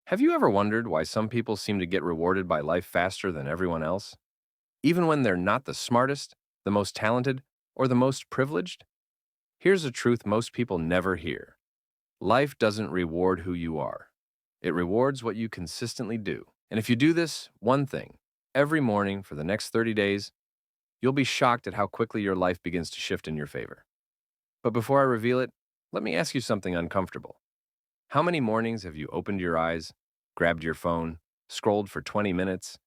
Have you ever wondered why some people seem to get rewarded by life faster than everyone else, even when they're not the smartest, the most talented, or the most privileged? Here's a truth most people never hear. Life doesn't reward who you are. It rewards what you consistently do. And if you do this one thing every morning for the next 30 days, you'll be shocked at how quickly your life begins to shift in your favor. But before I reveal it, let me ask you something uncomfortable. How many mornings have you opened your eyes, grabbed your phone, scrolled for 20 minutes,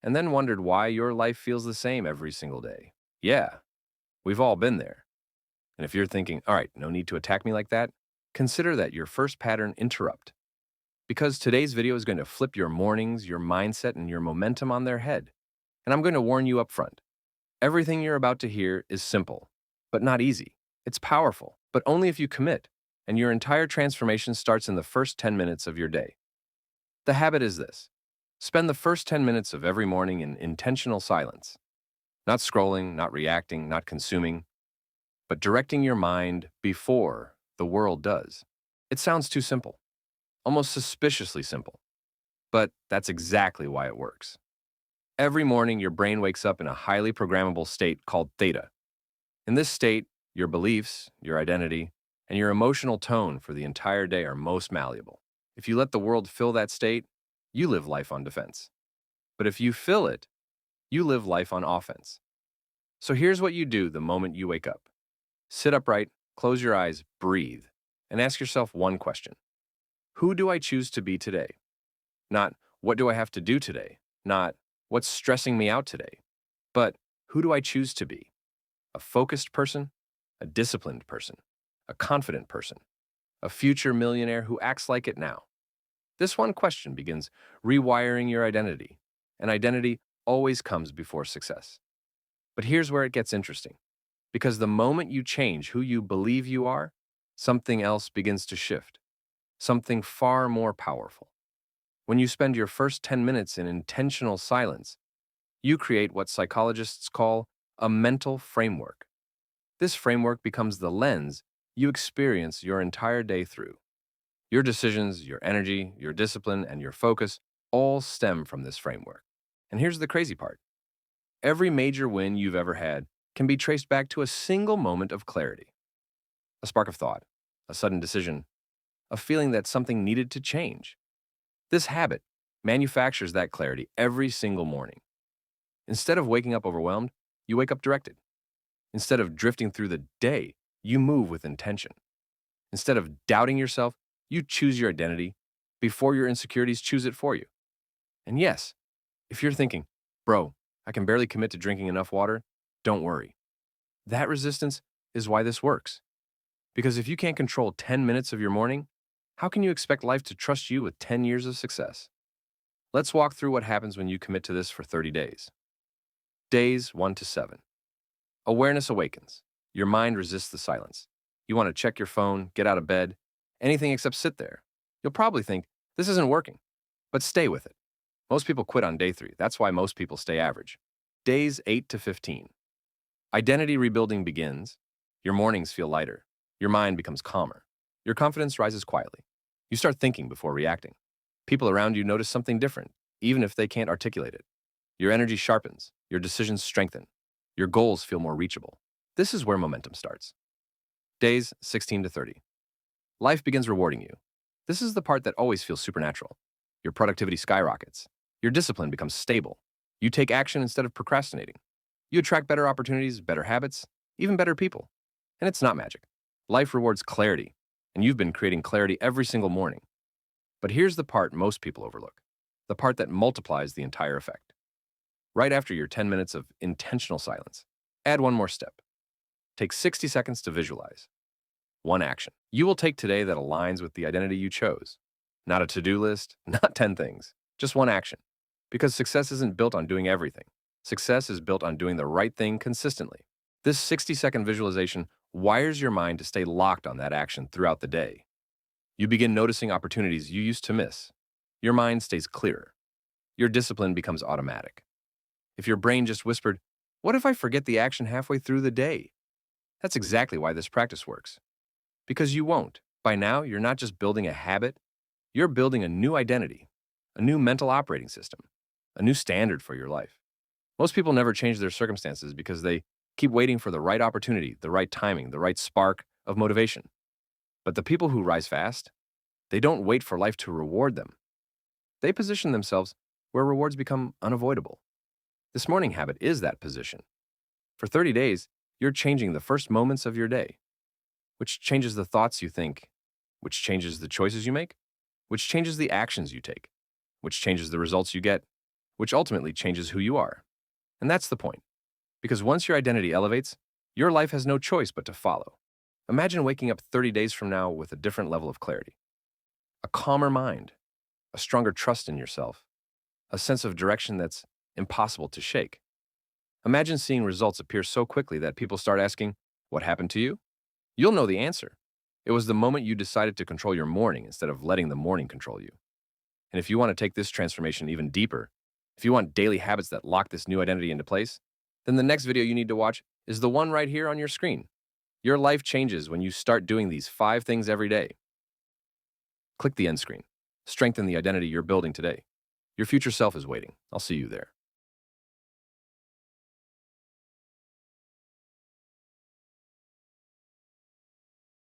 and then wondered why your life feels the same every single day? Yeah, we've all been there. And if you're thinking, all right, no need to attack me like that, consider that your first pattern interrupt. Because today's video is going to flip your mornings, your mindset, and your momentum on their head. And I'm going to warn you up front. Everything you're about to hear is simple, but not easy. It's powerful, but only if you commit, and your entire transformation starts in the first 10 minutes of your day. The habit is this. Spend the first 10 minutes of every morning in intentional silence. Not scrolling, not reacting, not consuming, but directing your mind before the world does. It sounds too simple, almost suspiciously simple, but that's exactly why it works. Every morning, your brain wakes up in a highly programmable state called theta. In this state, your beliefs, your identity, and your emotional tone for the entire day are most malleable. If you let the world fill that state, you live life on defense. But if you fill it, you live life on offense. So here's what you do the moment you wake up. Sit upright, close your eyes, breathe, and ask yourself one question. Who do I choose to be today? Not, what do I have to do today? Not, what's stressing me out today? But, who do I choose to be? A focused person? A disciplined person? A confident person? A future millionaire who acts like it now? This one question begins rewiring your identity, and identity always comes before success. But here's where it gets interesting. Because the moment you change who you believe you are, something else begins to shift, something far more powerful. When you spend your first 10 minutes in intentional silence, you create what psychologists call a mental framework. This framework becomes the lens you experience your entire day through. Your decisions, your energy, your discipline, and your focus all stem from this framework. And here's the crazy part. Every major win you've ever had can be traced back to a single moment of clarity. A spark of thought, a sudden decision, a feeling that something needed to change. This habit manufactures that clarity every single morning. Instead of waking up overwhelmed, you wake up directed. Instead of drifting through the day, you move with intention. Instead of doubting yourself, you choose your identity before your insecurities choose it for you. And yes, if you're thinking, bro, I can barely commit to drinking enough water, don't worry. That resistance is why this works. Because if you can't control 10 minutes of your morning, how can you expect life to trust you with 10 years of success? Let's walk through what happens when you commit to this for 30 days. Days 1 to 7. Awareness awakens. Your mind resists the silence. You want to check your phone, get out of bed, anything except sit there. You'll probably think, this isn't working, but stay with it. Most people quit on day 3. That's why most people stay average. Days 8 to 15. Identity rebuilding begins. Your mornings feel lighter. Your mind becomes calmer. Your confidence rises quietly. You start thinking before reacting. People around you notice something different, even if they can't articulate it. Your energy sharpens. Your decisions strengthen. Your goals feel more reachable. This is where momentum starts. Days 16 to 30. Life begins rewarding you. This is the part that always feels supernatural. Your productivity skyrockets. Your discipline becomes stable. You take action instead of procrastinating. You attract better opportunities, better habits, even better people. And it's not magic. Life rewards clarity, and you've been creating clarity every single morning. But here's the part most people overlook, the part that multiplies the entire effect. Right after your 10 minutes of intentional silence, add one more step. Take 60 seconds to visualize. One action you will take today that aligns with the identity you chose. Not a to-do list, not 10 things, just one action. Because success isn't built on doing everything. Success is built on doing the right thing consistently. This 60-second visualization wires your mind to stay locked on that action throughout the day. You begin noticing opportunities you used to miss. Your mind stays clearer. Your discipline becomes automatic. If your brain just whispered, what if I forget the action halfway through the day? That's exactly why this practice works. Because you won't. By now, you're not just building a habit, you're building a new identity. a new mental operating system, a new standard for your life. Most people never change their circumstances because they keep waiting for the right opportunity, the right timing, the right spark of motivation. But the people who rise fast, they don't wait for life to reward them. They position themselves where rewards become unavoidable. This morning habit is that position. For 30 days, you're changing the first moments of your day, which changes the thoughts you think, which changes the choices you make, which changes the actions you take, which changes the results you get, which ultimately changes who you are. And that's the point. Because once your identity elevates, your life has no choice but to follow. Imagine waking up 30 days from now with a different level of clarity, a calmer mind, a stronger trust in yourself, a sense of direction that's impossible to shake. Imagine seeing results appear so quickly that people start asking, "What happened to you?" You'll know the answer. It was the moment you decided to control your morning instead of letting the morning control you. And if you want to take this transformation even deeper, if you want daily habits that lock this new identity into place, then the next video you need to watch is the one right here on your screen. Your life changes when you start doing these 5 things every day. Click the end screen. Strengthen the identity you're building today. Your future self is waiting. I'll see you there.